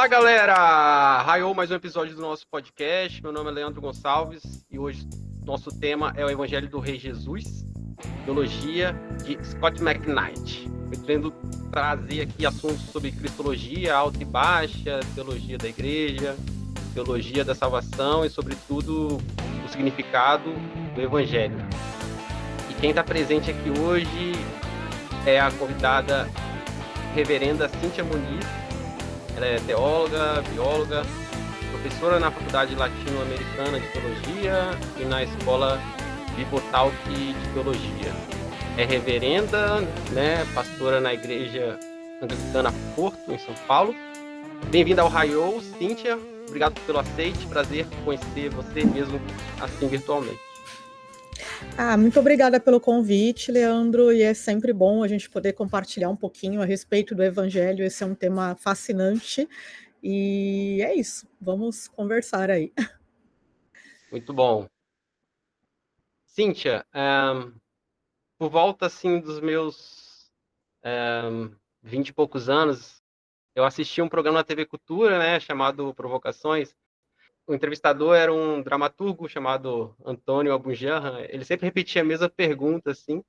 Olá, galera! Raiou mais um episódio do nosso podcast. Meu nome é Leandro Gonçalves e hoje nosso tema é o Evangelho do Rei Jesus, teologia de Scott McKnight. Pretendo trazer aqui assuntos sobre cristologia alta e baixa, teologia da igreja, teologia da salvação e, sobretudo, o significado do Evangelho. E quem está presente aqui hoje é a convidada reverenda Cíntia Muniz. Ela é teóloga, bióloga, professora na Faculdade Latino-Americana de Teologia e na Escola Bibotalk de Teologia. É reverenda, pastora na Igreja Anglicana Porto, em São Paulo. Bem-vinda ao Raiou, Cíntia. Obrigado pelo aceite. Prazer conhecer você mesmo assim virtualmente. Muito obrigada pelo convite, Leandro, e é sempre bom a gente poder compartilhar um pouquinho a respeito do Evangelho. Esse é um tema fascinante e é isso, vamos conversar aí. Muito bom. Cíntia, por volta assim dos meus 20 e poucos anos, eu assisti um programa na TV Cultura, chamado Provocações. O entrevistador era um dramaturgo chamado Antônio Abujamra. Ele sempre repetia a mesma pergunta, assim,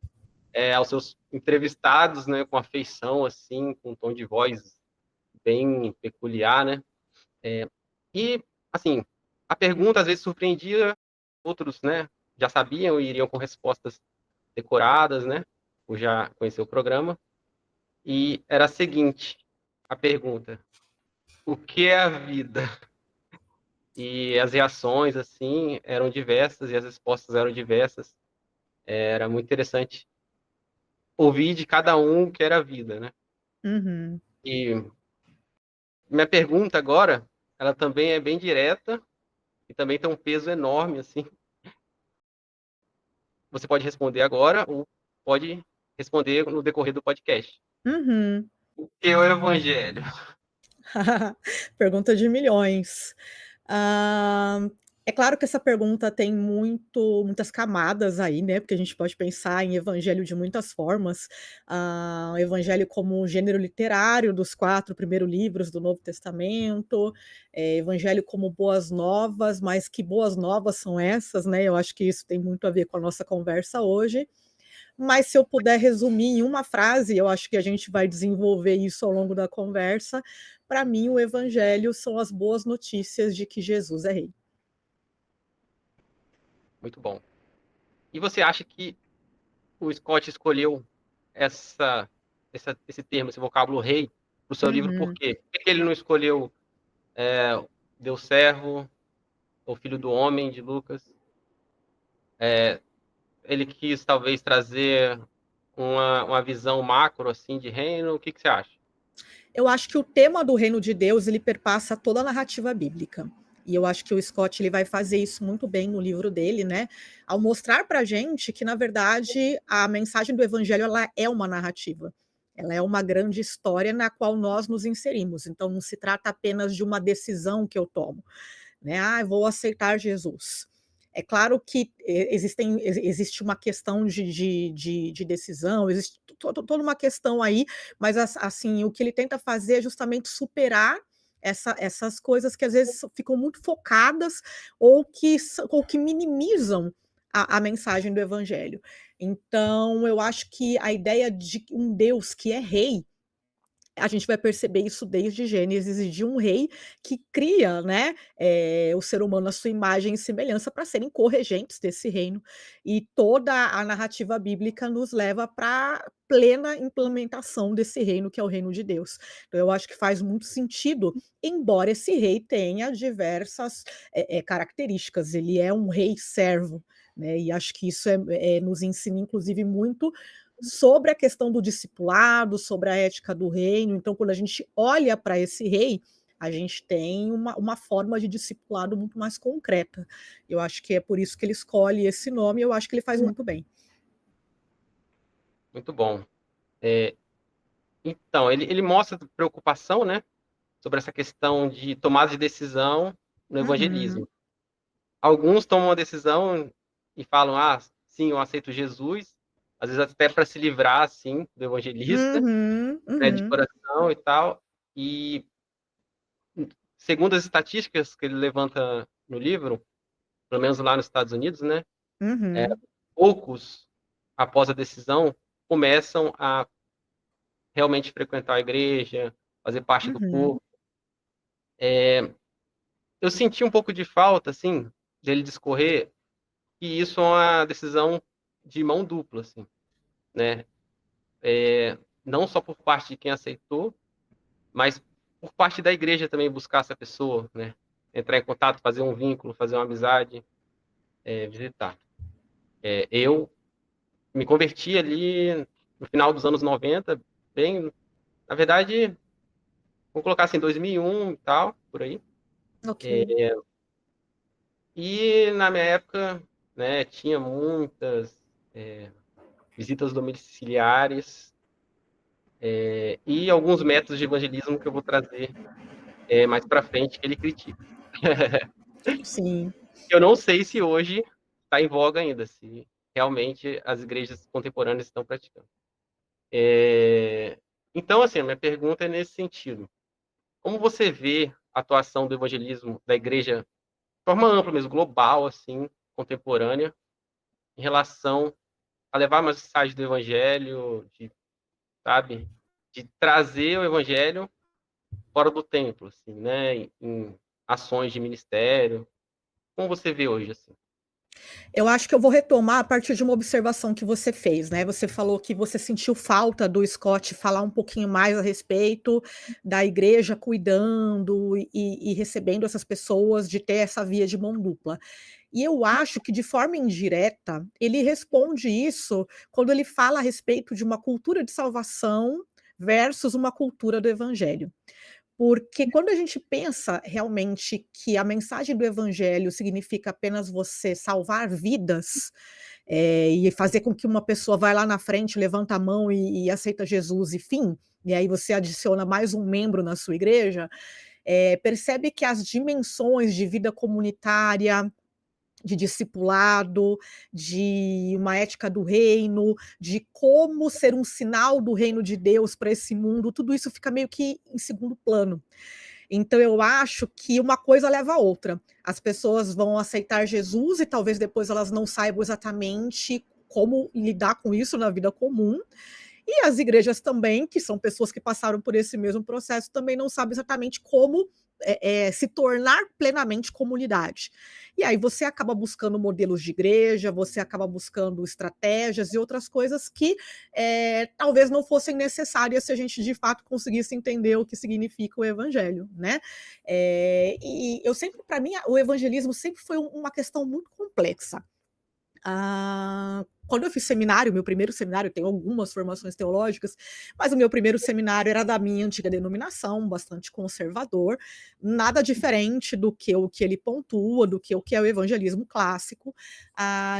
aos seus entrevistados, com afeição, assim, com um tom de voz bem peculiar, E, assim, a pergunta às vezes surpreendia, outros, já sabiam e iriam com respostas decoradas, por já conhecer o programa. E era a seguinte, a pergunta: o que é a vida? E as reações, assim, eram diversas e as respostas eram diversas. Era muito interessante ouvir de cada um o que era a vida, Uhum. E minha pergunta agora, ela também é bem direta e também tem um peso enorme, assim. Você pode responder agora ou pode responder no decorrer do podcast. Uhum. O que é o Evangelho? Pergunta de milhões. É claro que essa pergunta tem muitas camadas aí, porque a gente pode pensar em evangelho de muitas formas. O evangelho como um gênero literário dos 4 primeiros livros do Novo Testamento, evangelho como boas novas, mas que boas novas são essas, Eu acho que isso tem muito a ver com a nossa conversa hoje. Mas se eu puder resumir em uma frase, eu acho que a gente vai desenvolver isso ao longo da conversa. Para mim, o evangelho são as boas notícias de que Jesus é rei. Muito bom. E você acha que o Scott escolheu esse termo, esse vocábulo rei, para o seu livro por Uhum. quê? Por que ele não escolheu Deus servo, ou Filho do Homem, de Lucas? Ele quis, talvez, trazer uma visão macro, assim, de reino. O que você acha? Eu acho que o tema do reino de Deus, ele perpassa toda a narrativa bíblica. E eu acho que o Scott ele vai fazer isso muito bem no livro dele, ao mostrar para a gente que, na verdade, a mensagem do evangelho ela é uma narrativa. Ela é uma grande história na qual nós nos inserimos. Então, não se trata apenas de uma decisão que eu tomo, eu vou aceitar Jesus. É claro que existe uma questão de decisão, existe toda uma questão aí, mas assim, o que ele tenta fazer é justamente superar essas coisas que às vezes ficam muito focadas ou que minimizam a mensagem do evangelho. Então, eu acho que a ideia de um Deus que é rei, a gente vai perceber isso desde Gênesis, de um rei que cria, o ser humano à sua imagem e semelhança para serem corregentes desse reino. E toda a narrativa bíblica nos leva para plena implementação desse reino, que é o reino de Deus. Então, eu acho que faz muito sentido, embora esse rei tenha diversas características. Ele é um rei servo, e acho que isso nos ensina, inclusive, muito sobre a questão do discipulado, sobre a ética do reino. Então, quando a gente olha para esse rei, a gente tem uma forma de discipulado muito mais concreta. Eu acho que é por isso que ele escolhe esse nome, e eu acho que ele faz muito bem. Muito bom. Então, ele mostra preocupação, sobre essa questão de tomada de decisão no evangelismo. Alguns tomam uma decisão e falam, sim, eu aceito Jesus, às vezes até para se livrar, assim, do evangelista, de coração e tal, e segundo as estatísticas que ele levanta no livro, pelo menos lá nos Estados Unidos, né, Uhum, poucos, após a decisão, começam a realmente frequentar a igreja, fazer parte do uhum. corpo. Eu senti um pouco de falta, assim, de ele discorrer que isso é uma decisão de mão dupla, assim, né? Não só por parte de quem aceitou, mas por parte da igreja também buscar essa pessoa, né? Entrar em contato, fazer um vínculo, fazer uma amizade, visitar. Eu me converti ali no final dos anos 90, bem, na verdade, vou colocar assim, 2001 e tal, por aí. Ok. E na minha época, né, tinha muitas visitas domiciliares e alguns métodos de evangelismo que eu vou trazer mais para frente que ele critica. Sim. Eu não sei se hoje está em voga ainda, se realmente as igrejas contemporâneas estão praticando. Então, assim, a minha pergunta é nesse sentido. Como você vê a atuação do evangelismo da igreja de forma ampla mesmo, global, assim, contemporânea, em relação a levar a mensagem do evangelho, sabe, de trazer o evangelho fora do templo, assim, né, em ações de ministério. Como você vê hoje, assim? Eu acho que eu vou retomar a partir de uma observação que você fez, né? Você falou que você sentiu falta do Scott falar um pouquinho mais a respeito da igreja cuidando e recebendo essas pessoas, de ter essa via de mão dupla. E eu acho que de forma indireta, ele responde isso quando ele fala a respeito de uma cultura de salvação versus uma cultura do evangelho. Porque quando a gente pensa realmente que a mensagem do evangelho significa apenas você salvar vidas, e fazer com que uma pessoa vai lá na frente, levanta a mão e aceita Jesus e fim, e aí você adiciona mais um membro na sua igreja, percebe que as dimensões de vida comunitária, de discipulado, de uma ética do reino, de como ser um sinal do reino de Deus para esse mundo, tudo isso fica meio que em segundo plano. Então eu acho que uma coisa leva a outra. As pessoas vão aceitar Jesus e talvez depois elas não saibam exatamente como lidar com isso na vida comum, e as igrejas também, que são pessoas que passaram por esse mesmo processo, também não sabem exatamente como se tornar plenamente comunidade. E aí você acaba buscando modelos de igreja, você acaba buscando estratégias e outras coisas que talvez não fossem necessárias se a gente de fato conseguisse entender o que significa o evangelho, né? E eu sempre, para mim, o evangelismo sempre foi uma questão muito complexa. Quando eu fiz seminário, meu primeiro seminário, eu tenho algumas formações teológicas, mas o meu primeiro seminário era da minha antiga denominação, bastante conservador, nada diferente do que o que ele pontua, do que o que é o evangelismo clássico.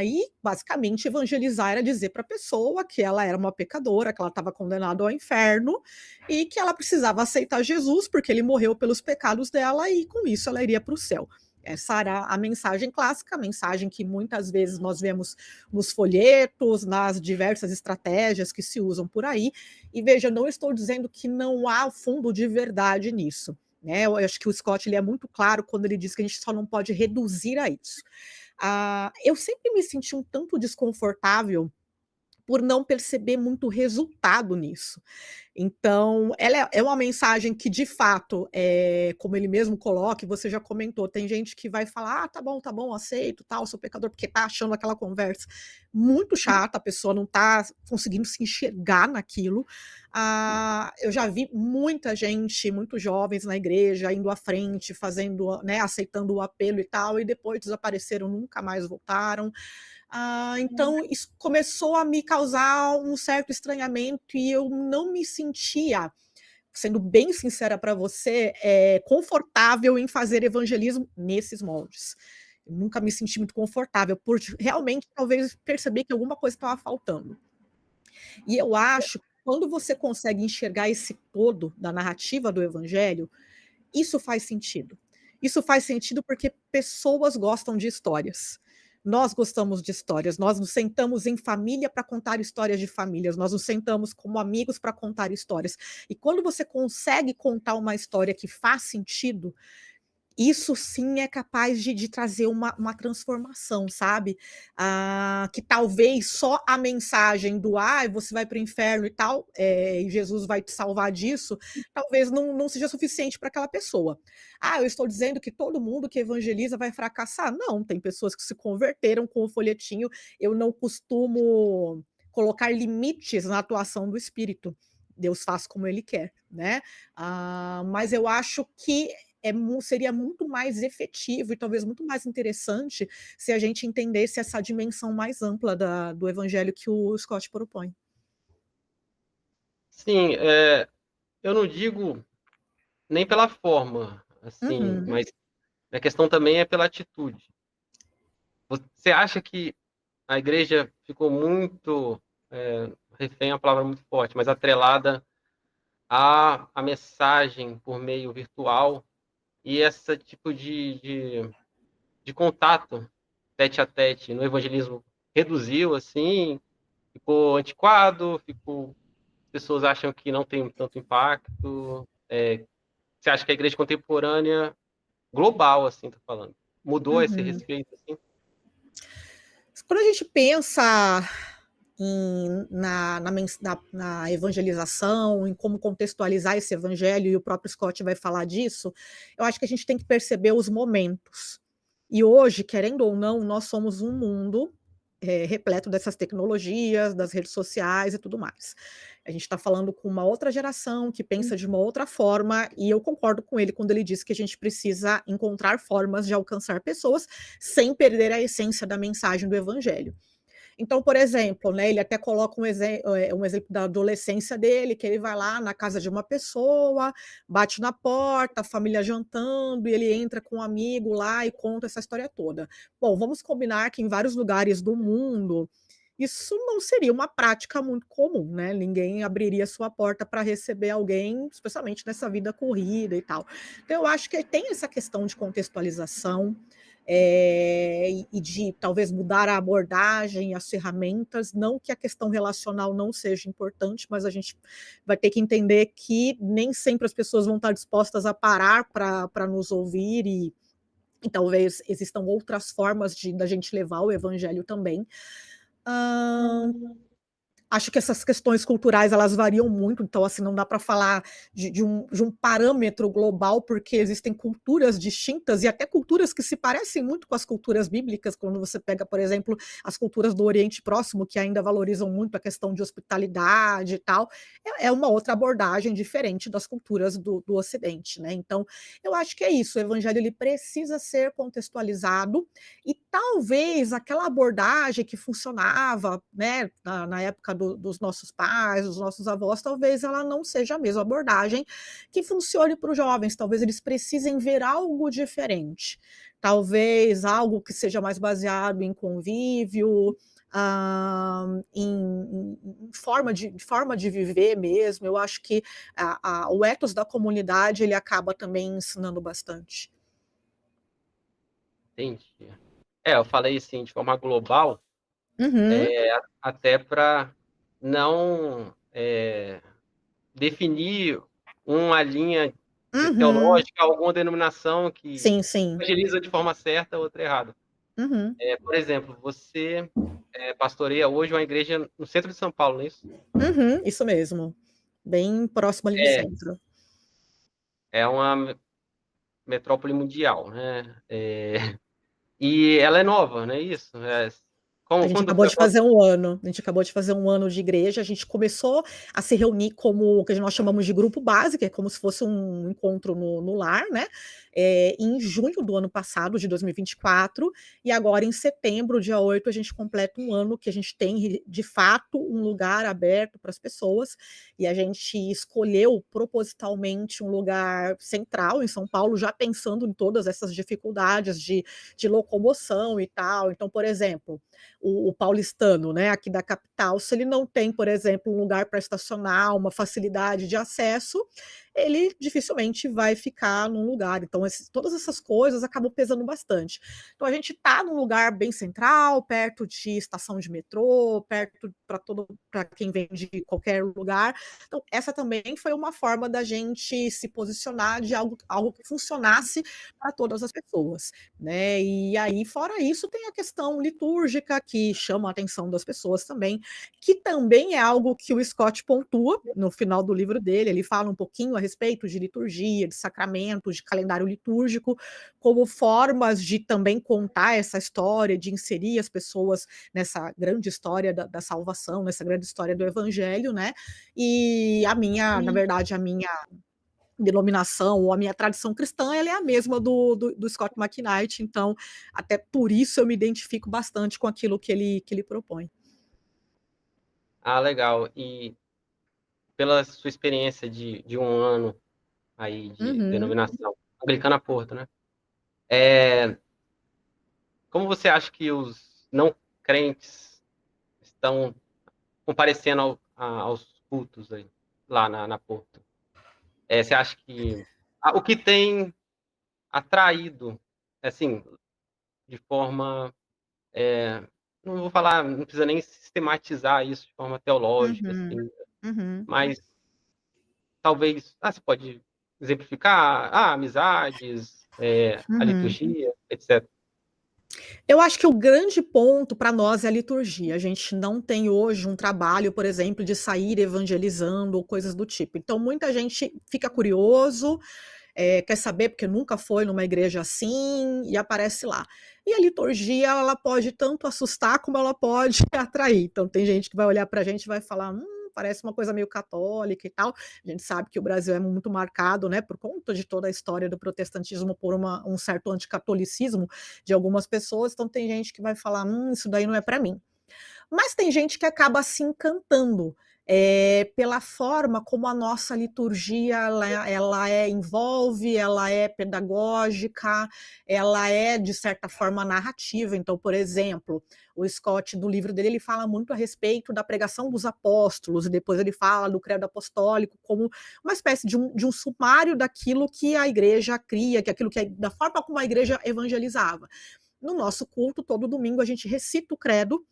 E, basicamente, evangelizar era dizer para a pessoa que ela era uma pecadora, que ela estava condenada ao inferno e que ela precisava aceitar Jesus, porque ele morreu pelos pecados dela e, com isso, ela iria para o céu. Essa era a mensagem clássica, a mensagem que muitas vezes nós vemos nos folhetos, nas diversas estratégias que se usam por aí. E veja, não estou dizendo que não há fundo de verdade nisso, né? Eu acho que o Scott ele é muito claro quando ele diz que a gente só não pode reduzir a isso. Eu sempre me senti um tanto desconfortável por não perceber muito resultado nisso. Então, ela é uma mensagem que de fato, como ele mesmo coloca e você já comentou, tem gente que vai falar: "Ah, tá bom, aceito, tal, sou pecador", porque tá achando aquela conversa muito chata, a pessoa não tá conseguindo se enxergar naquilo. Eu já vi muita gente, muitos jovens na igreja indo à frente, fazendo, né, aceitando o apelo e tal, e depois desapareceram, nunca mais voltaram. Então isso começou a me causar um certo estranhamento e eu não me sentia, sendo bem sincera para você, confortável em fazer evangelismo nesses moldes. Eu nunca me senti muito confortável, por realmente talvez perceber que alguma coisa estava faltando. E eu acho que quando você consegue enxergar esse todo da narrativa do evangelho, isso faz sentido. Isso faz sentido porque pessoas gostam de histórias. Nós gostamos de histórias, nós nos sentamos em família para contar histórias de famílias, nós nos sentamos como amigos para contar histórias. E quando você consegue contar uma história que faz sentido, isso sim é capaz de trazer uma transformação, sabe? Que talvez só a mensagem do você vai para o inferno e tal, e Jesus vai te salvar disso, talvez não seja suficiente para aquela pessoa. Eu estou dizendo que todo mundo que evangeliza vai fracassar. Não, tem pessoas que se converteram com o folhetinho. Eu não costumo colocar limites na atuação do Espírito. Deus faz como ele quer, né? Mas eu acho que seria muito mais efetivo e talvez muito mais interessante se a gente entendesse essa dimensão mais ampla do evangelho que o Scott propõe. Sim, eu não digo nem pela forma, assim, Uhum. mas a questão também é pela atitude. Você acha que a igreja ficou muito, refém é uma palavra muito forte, mas atrelada à mensagem por meio virtual e esse tipo de contato tete a tete no evangelismo reduziu, assim, ficou antiquado, as pessoas acham que não tem tanto impacto. Você acha que a igreja contemporânea, global, assim, tô falando, mudou esse Uhum. respeito, assim? Quando a gente pensa na evangelização, em como contextualizar esse evangelho, e o próprio Scott vai falar disso, eu acho que a gente tem que perceber os momentos. E hoje, querendo ou não, nós somos um mundo repleto dessas tecnologias, das redes sociais e tudo mais. A gente está falando com uma outra geração que pensa de uma outra forma, e eu concordo com ele quando ele diz que a gente precisa encontrar formas de alcançar pessoas sem perder a essência da mensagem do evangelho. Então, por exemplo, né, ele até coloca um exemplo da adolescência dele, que ele vai lá na casa de uma pessoa, bate na porta, a família jantando, e ele entra com um amigo lá e conta essa história toda. Bom, vamos combinar que em vários lugares do mundo isso não seria uma prática muito comum, né? Ninguém abriria sua porta para receber alguém, especialmente nessa vida corrida e tal. Então, eu acho que tem essa questão de contextualização, e de talvez mudar a abordagem, as ferramentas, não que a questão relacional não seja importante, mas a gente vai ter que entender que nem sempre as pessoas vão estar dispostas a parar para nos ouvir e talvez existam outras formas da gente levar o evangelho também. Acho que essas questões culturais elas variam muito, então assim, não dá para falar de um parâmetro global, porque existem culturas distintas e até culturas que se parecem muito com as culturas bíblicas, quando você pega, por exemplo, as culturas do Oriente Próximo, que ainda valorizam muito a questão de hospitalidade e tal, é uma outra abordagem diferente das culturas do Ocidente, né? Então, eu acho que é isso, o evangelho ele precisa ser contextualizado e talvez aquela abordagem que funcionava, né, na época dos nossos pais, dos nossos avós, talvez ela não seja a mesma abordagem que funcione para os jovens. Talvez eles precisem ver algo diferente. Talvez algo que seja mais baseado em convívio, em forma de viver mesmo. Eu acho que o ethos da comunidade ele acaba também ensinando bastante. Entendi. Eu falei assim, de forma global, Uhum, até para não definir uma linha uhum. teológica, alguma denominação que Sim, sim. evangeliza de forma certa, outra errada. Uhum, Por exemplo, você pastoreia hoje uma igreja no centro de São Paulo, não é isso? uhum, isso mesmo. Bem próximo ali do É, centro. é uma metrópole mundial, né? E ela é nova, não é isso? A gente Quando acabou foi de fazer 1 ano, a gente acabou de fazer 1 ano de igreja, a gente começou a se reunir como o que nós chamamos de grupo base, que é como se fosse um encontro no lar, né, em junho do ano passado, de 2024, e agora em setembro, dia 8, a gente completa 1 ano que a gente tem, de fato, um lugar aberto para as pessoas, e a gente escolheu propositalmente um lugar central em São Paulo, já pensando em todas essas dificuldades de locomoção e tal. Então, por exemplo, o paulistano, né, aqui da capital, se ele não tem, por exemplo, um lugar para estacionar, uma facilidade de acesso, ele dificilmente vai ficar num lugar. Então, Então, todas essas coisas acabam pesando bastante. Então, a gente está num lugar bem central, perto de estação de metrô, perto para quem vem de qualquer lugar. Então, essa também foi uma forma da gente se posicionar de algo que funcionasse para todas as pessoas, né? E aí, fora isso, tem a questão litúrgica que chama a atenção das pessoas também, que também é algo que o Scott pontua no final do livro dele. Ele fala um pouquinho a respeito de liturgia, de sacramentos, de calendário litúrgico, como formas de também contar essa história, de inserir as pessoas nessa grande história da salvação, nessa grande história do evangelho, né? E na verdade, a minha denominação ou a minha tradição cristã, ela é a mesma do Scott McKnight, então até por isso eu me identifico bastante com aquilo que ele propõe. Ah, legal. E pela sua experiência de um ano aí de Uhum. denominação anglicana Porto, né? Como você acha que os não crentes estão comparecendo aos cultos aí, lá na Porto? Você acha que o que tem atraído, assim, de forma, não vou falar, não precisa nem sistematizar isso de forma teológica, Uhum. assim, Uhum. mas talvez, você pode exemplificar, amizades, a Uhum. liturgia, etc. Eu acho que o grande ponto para nós é a liturgia. A gente não tem hoje um trabalho, por exemplo, de sair evangelizando ou coisas do tipo. Então, muita gente fica curioso, quer saber porque nunca foi numa igreja assim e aparece lá. E a liturgia, ela pode tanto assustar como ela pode atrair. Então, tem gente que vai olhar para a gente e vai falar: parece uma coisa meio católica e tal. A gente sabe que o Brasil é muito marcado, né, por conta de toda a história do protestantismo, por um certo anticatolicismo de algumas pessoas. Então, tem gente que vai falar: isso daí não é para mim. Mas tem gente que acaba se encantando, pela forma como a nossa liturgia ela envolve, ela é pedagógica, ela é, de certa forma, narrativa. Então, por exemplo, o Scott, no livro dele, ele fala muito a respeito da pregação dos apóstolos, e depois ele fala do credo apostólico como uma espécie de um sumário daquilo que a igreja cria, da forma como a igreja evangelizava. No nosso culto, todo domingo, a gente recita o credo,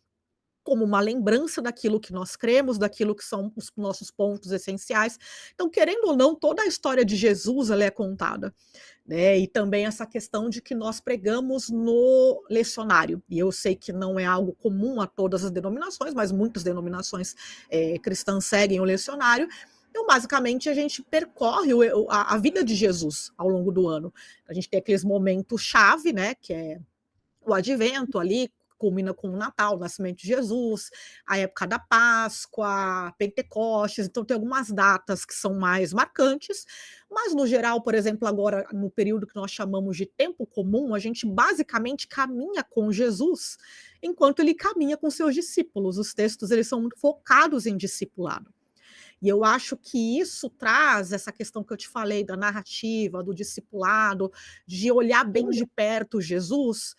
como uma lembrança daquilo que nós cremos, daquilo que são os nossos pontos essenciais. Então, querendo ou não, toda a história de Jesus ela é contada, né? E também essa questão de que nós pregamos no lecionário. E eu sei que não é algo comum a todas as denominações, mas muitas denominações cristãs seguem o lecionário. Então, basicamente, a gente percorre a vida de Jesus ao longo do ano. A gente tem aqueles momentos chave, né? Que é o advento ali, culmina com o Natal, o nascimento de Jesus, a época da Páscoa, Pentecostes. Então tem algumas datas que são mais marcantes, mas no geral, por exemplo, agora no período que nós chamamos de tempo comum, a gente basicamente caminha com Jesus enquanto ele caminha com seus discípulos. Os textos eles são muito focados em discipulado. E eu acho que isso traz essa questão que eu te falei da narrativa, do discipulado, de olhar bem de perto Jesus.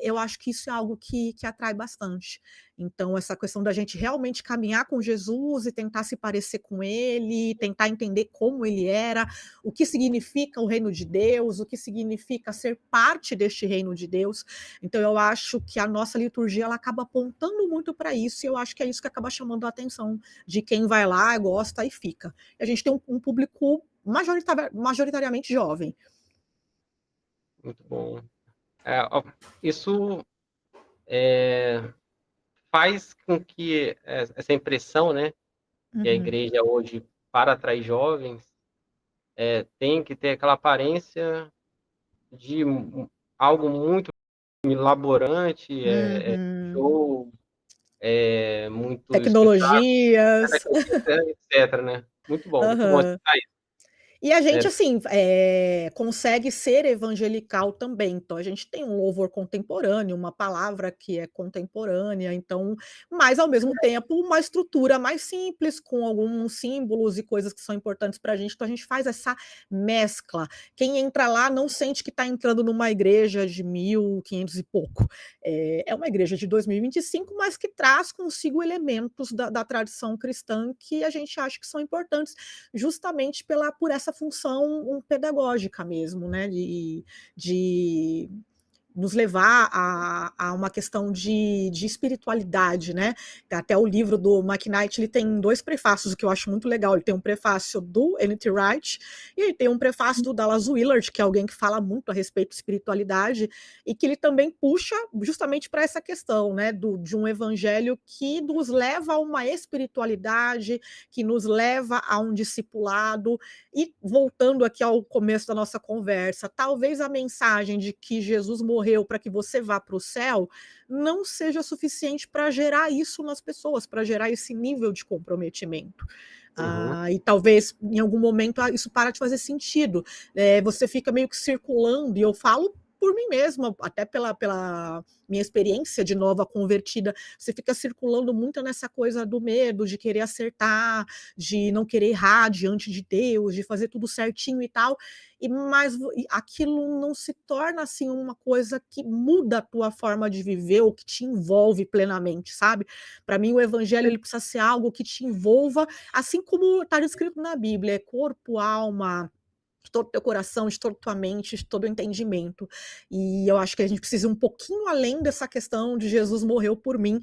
Eu acho que isso é algo que atrai bastante. Então, essa questão da gente realmente caminhar com Jesus e tentar se parecer com ele, tentar entender como ele era, o que significa o reino de Deus, o que significa ser parte deste reino de Deus. Então, eu acho que a nossa liturgia ela acaba apontando muito para isso, e eu acho que é isso que acaba chamando a atenção de quem vai lá, gosta e fica. A gente tem um público majoritariamente jovem. Muito bom. Isso faz com que essa impressão, né, que a Uhum. igreja hoje, para atrair jovens, tem que ter aquela aparência de algo muito milaborante, Uhum. show, muito espetáculo, Tecnologias. etc, né? Muito bom Aham. escutar isso. E a gente, É, assim, consegue ser evangelical também. Então, a gente tem um louvor contemporâneo, uma palavra que é contemporânea, então, mas ao mesmo tempo uma estrutura mais simples, com alguns símbolos e coisas que são importantes para a gente. Então, a gente faz essa mescla. Quem entra lá não sente que está entrando numa igreja de 1500 e pouco. É uma igreja de 2025, mas que traz consigo elementos da tradição cristã que a gente acha que são importantes, justamente por essa essa função pedagógica mesmo, né, de nos levar a uma questão de espiritualidade, né? Até o livro do McKnight, ele tem 2 prefácios, o que eu acho muito legal. Ele tem um prefácio do N.T. Wright e ele tem um prefácio do Dallas Willard, que é alguém que fala muito a respeito de espiritualidade e que ele também puxa justamente para essa questão, né, de um evangelho que nos leva a uma espiritualidade, que nos leva a um discipulado. E voltando aqui ao começo da nossa conversa, talvez a mensagem de que Jesus morreu para que você vá para o céu não seja suficiente para gerar isso nas pessoas, para gerar esse nível de comprometimento. E talvez em algum momento isso para de fazer sentido. Você fica meio que circulando, e eu falo por mim mesma, até pela minha experiência de nova convertida, você fica circulando muito nessa coisa do medo, de querer acertar, de não querer errar diante de Deus, de fazer tudo certinho e tal, mas aquilo não se torna assim uma coisa que muda a tua forma de viver ou que te envolve plenamente, sabe? Para mim o evangelho ele precisa ser algo que te envolva, assim como está escrito na Bíblia, é corpo, alma, de todo o teu coração, de toda a tua mente, de todo o entendimento. E eu acho que a gente precisa ir um pouquinho além dessa questão de Jesus morreu por mim.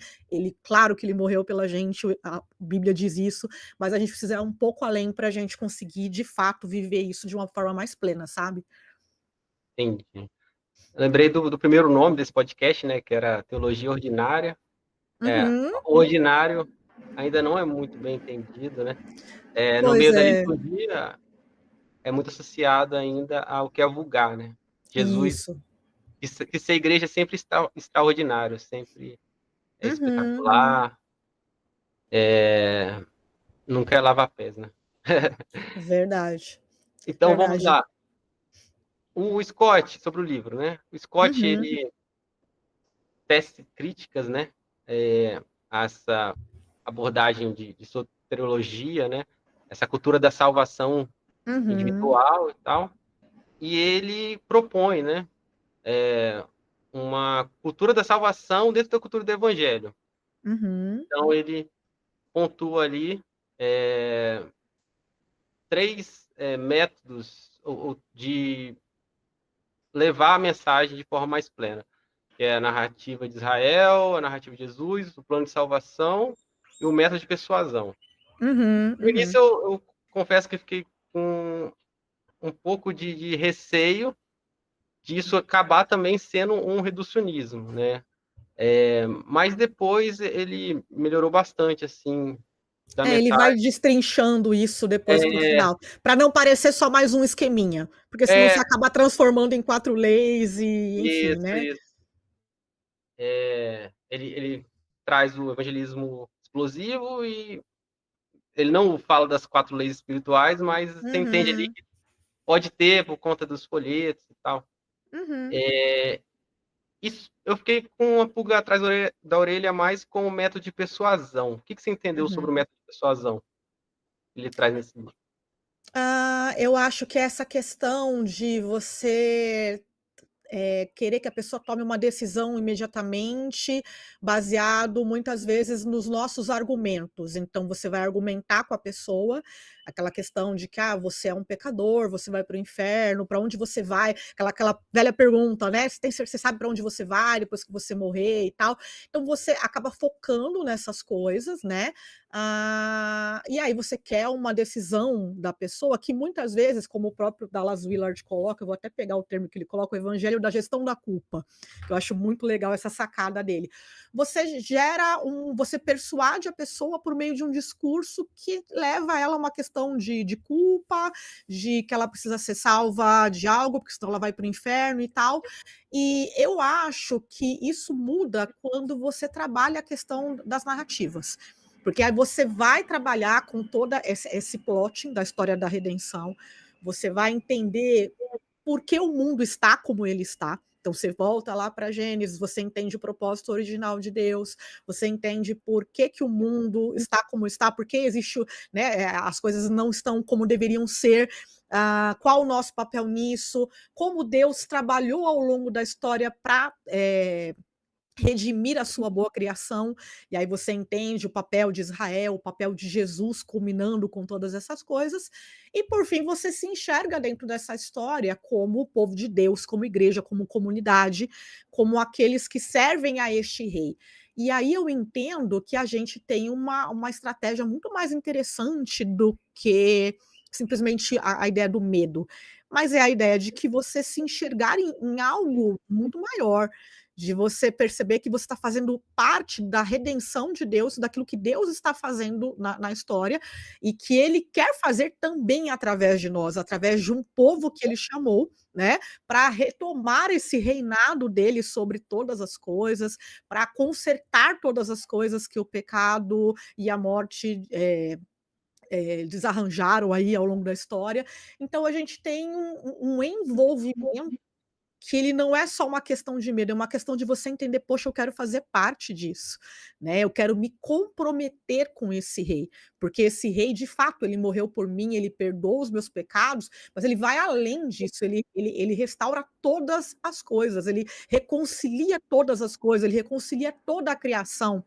Claro que ele morreu pela gente, a Bíblia diz isso, mas a gente precisa ir um pouco além para a gente conseguir, de fato, viver isso de uma forma mais plena, sabe? Entendi. Eu lembrei do primeiro nome desse podcast, né, que era Teologia Ordinária. O ordinário ainda não é muito bem entendido, né? No Pois meio da é. liturgia, é muito associado ainda ao que é vulgar, né? Jesus, Isso. que ser igreja é sempre extraordinário, sempre é espetacular, nunca é lava-pés, né? Verdade. Então, vamos Verdade. lá. O Scott, sobre o livro, né? O Scott, ele tece críticas, né? A essa abordagem de soteriologia, né? Essa cultura da salvação individual e tal. E ele propõe, né? Uma cultura da salvação dentro da cultura do evangelho. Então, ele pontua ali 3 métodos de levar a mensagem de forma mais plena, que é a narrativa de Israel, a narrativa de Jesus, o plano de salvação e o método de persuasão. No início, eu confesso que fiquei com um pouco de receio disso acabar também sendo um reducionismo, né? Mas depois ele melhorou bastante, assim, da Ele vai metade. destrinchando isso depois para o final, para não parecer só mais um esqueminha, porque senão você acaba transformando em 4 leis e enfim, Isso, né? isso. Ele traz o evangelismo explosivo e ele não fala das 4 leis espirituais, mas você entende ali que pode ter por conta dos folhetos e tal. Isso, eu fiquei com uma pulga atrás da orelha mais com o método de persuasão. O que você entendeu sobre o método de persuasão que ele traz nesse livro? Eu acho que essa questão de você querer que a pessoa tome uma decisão imediatamente, baseado muitas vezes nos nossos argumentos. Então, você vai argumentar com a pessoa, aquela questão de que você é um pecador, você vai para o inferno, para onde você vai? Aquela velha pergunta, né? Você sabe para onde você vai depois que você morrer e tal. Então, você acaba focando nessas coisas, né? E aí você quer uma decisão da pessoa que muitas vezes, como o próprio Dallas Willard coloca, eu vou até pegar o termo que ele coloca, o evangelho da gestão da culpa. Eu acho muito legal essa sacada dele. Você persuade a pessoa por meio de um discurso que leva ela a uma questão de culpa, de que ela precisa ser salva de algo, porque senão ela vai para o inferno e tal. E eu acho que isso muda quando você trabalha a questão das narrativas. Porque aí você vai trabalhar com toda esse plotting da história da redenção, você vai entender por que o mundo está como ele está. Então você volta lá para Gênesis, você entende o propósito original de Deus, você entende por que o mundo está como está, por que existe, né, as coisas não estão como deveriam ser, qual o nosso papel nisso, como Deus trabalhou ao longo da história para redimir a sua boa criação, e aí você entende o papel de Israel, o papel de Jesus culminando com todas essas coisas, e por fim você se enxerga dentro dessa história como o povo de Deus, como igreja, como comunidade, como aqueles que servem a este rei. E aí eu entendo que a gente tem uma estratégia muito mais interessante do que simplesmente a ideia do medo, mas é a ideia de que você se enxergar em algo muito maior, de você perceber que você está fazendo parte da redenção de Deus, daquilo que Deus está fazendo na história, e que Ele quer fazer também através de nós, através de um povo que Ele chamou, né, para retomar esse reinado dele sobre todas as coisas, para consertar todas as coisas que o pecado e a morte desarranjaram aí ao longo da história. Então a gente tem um envolvimento que ele não é só uma questão de medo, é uma questão de você entender: "Poxa, eu quero fazer parte disso, né, eu quero me comprometer com esse rei, porque esse rei, de fato, ele morreu por mim, ele perdoa os meus pecados, mas ele vai além disso, ele restaura todas as coisas, ele reconcilia todas as coisas, ele reconcilia toda a criação.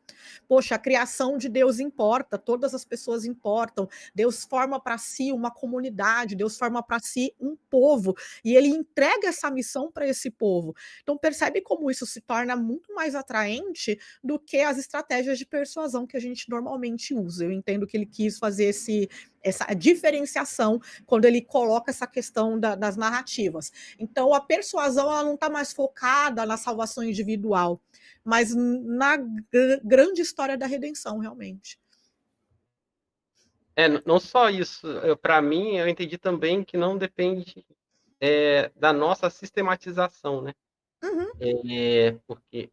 Poxa, a criação de Deus importa, todas as pessoas importam, Deus forma para si uma comunidade, Deus forma para si um povo, e ele entrega essa missão para esse povo. Então percebe como isso se torna muito mais atraente do que as estratégias de persuasão que a gente normalmente usa. Eu entendo que ele quis fazer essa diferenciação quando ele coloca essa questão das narrativas. Então a persuasão ela não está mais focada na salvação individual, mas na grande história da redenção, realmente. Não só isso, para mim, eu entendi também que não depende da nossa sistematização, né? Uhum. Porque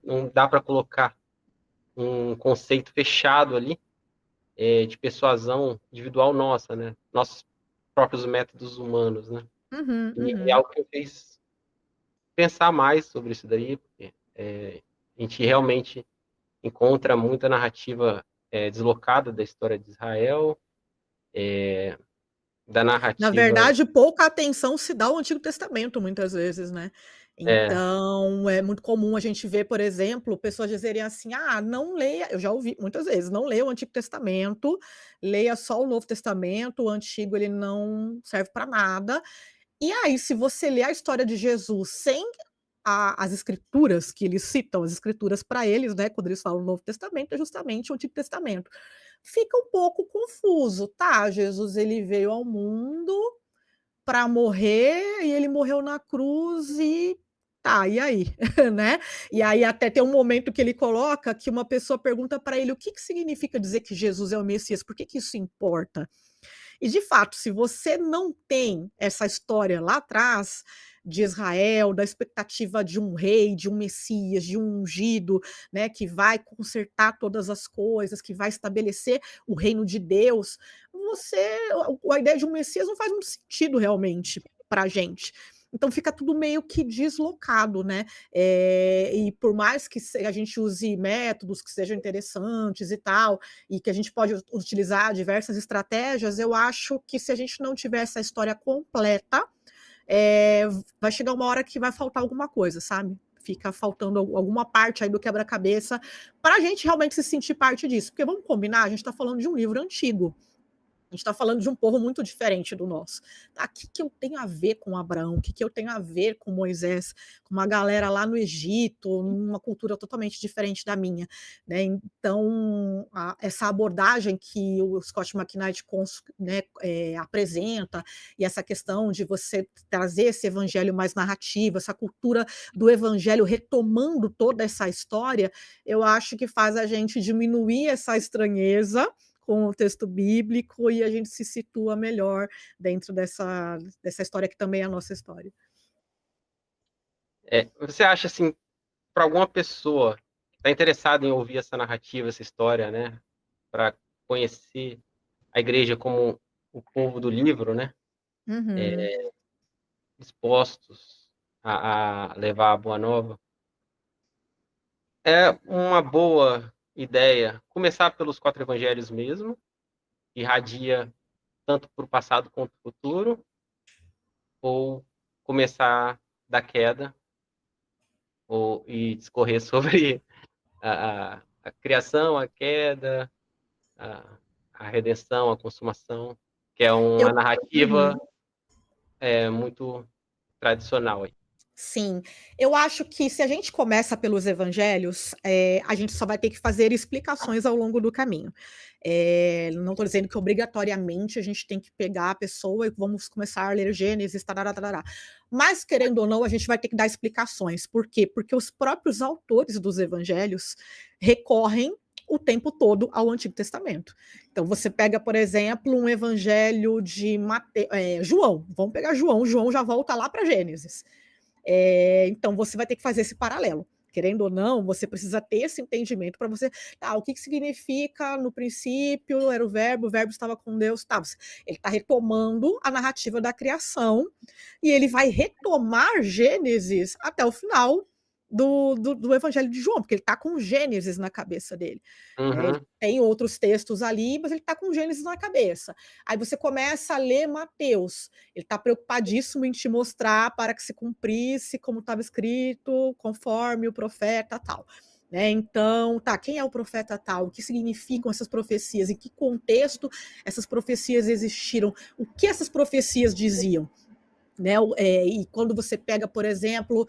não dá para colocar um conceito fechado ali de persuasão individual nossa, né? Nossos próprios métodos humanos, né? Uhum, É uhum. algo que eu fiz pensar mais sobre isso daí, porque a gente realmente encontra muita narrativa deslocada da história de Israel, da Na narrativa. verdade, pouca atenção se dá ao Antigo Testamento, muitas vezes, né. É, Então, é muito comum a gente ver, por exemplo, pessoas dizerem assim: "Ah, não leia", eu já ouvi muitas vezes: "Não leia o Antigo Testamento, leia só o Novo Testamento, o Antigo ele não serve para nada". E aí, se você lê a história de Jesus sem as escrituras que eles citam, as escrituras para eles, né, quando eles falam Novo Testamento, é justamente o Antigo Testamento. Fica um pouco confuso, tá, Jesus ele veio ao mundo para morrer e ele morreu na cruz e tá, e aí? Né. E aí até tem um momento que ele coloca que uma pessoa pergunta para ele: "O que que significa dizer que Jesus é o Messias? Por que que isso importa?". E de fato, se você não tem essa história lá atrás de Israel, da expectativa de um rei, de um Messias, de um ungido, né, que vai consertar todas as coisas, que vai estabelecer o reino de Deus, você a ideia de um Messias não faz muito sentido realmente para a gente. Então fica tudo meio que deslocado, né, e por mais que a gente use métodos que sejam interessantes e tal, e que a gente pode utilizar diversas estratégias, eu acho que se a gente não tiver essa história completa, vai chegar uma hora que vai faltar alguma coisa, sabe? Fica faltando alguma parte aí do quebra-cabeça para a gente realmente se sentir parte disso. Porque vamos combinar, a gente está falando de um livro antigo. A gente está falando de um povo muito diferente do nosso. Tá, o que que eu tenho a ver com Abraão? O que que eu tenho a ver com Moisés? Com uma galera lá no Egito, numa cultura totalmente diferente da minha, né. Então, essa abordagem que o Scott McKnight né, apresenta, e essa questão de você trazer esse evangelho mais narrativo, essa cultura do evangelho retomando toda essa história, eu acho que faz a gente diminuir essa estranheza com o texto bíblico e a gente se situa melhor dentro dessa história que também é a nossa história. você acha assim, para alguma pessoa que está interessada em ouvir essa narrativa, essa história, né, para conhecer a igreja como o povo do livro, né, Uhum. dispostos a levar a boa nova, é uma boa ideia começar pelos 4 evangelhos mesmo, que irradia tanto para o passado quanto para o futuro, ou começar da queda e discorrer sobre a criação, a queda, a redenção, a consumação, que é uma Eu, narrativa muito tradicional aí. sim, eu acho que se a gente começa pelos evangelhos, a gente só vai ter que fazer explicações ao longo do caminho. Não estou dizendo que obrigatoriamente a gente tem que pegar a pessoa e vamos começar a ler Gênesis, tarará, tarará. Mas, querendo ou não, a gente vai ter que dar explicações. Por quê? Porque os próprios autores dos evangelhos recorrem o tempo todo ao Antigo Testamento. Então, você pega, por exemplo, um evangelho de João. Vamos pegar João. João já volta lá para Gênesis. Então, você vai ter que fazer esse paralelo. Querendo ou não, você precisa ter esse entendimento para você. O que significa no princípio era o verbo estava com Deus. Ele está retomando a narrativa da criação e ele vai retomar Gênesis até o final do Evangelho de João, porque ele está com Gênesis na cabeça dele. Ele tem outros textos ali, mas ele está com Gênesis na cabeça. Aí você começa a ler Mateus. Ele está preocupadíssimo em te mostrar para que se cumprisse como estava escrito, conforme o profeta tal. Então, quem é o profeta tal? O que significam essas profecias? Em que contexto essas profecias existiram? O que essas profecias diziam? E quando você pega, por exemplo,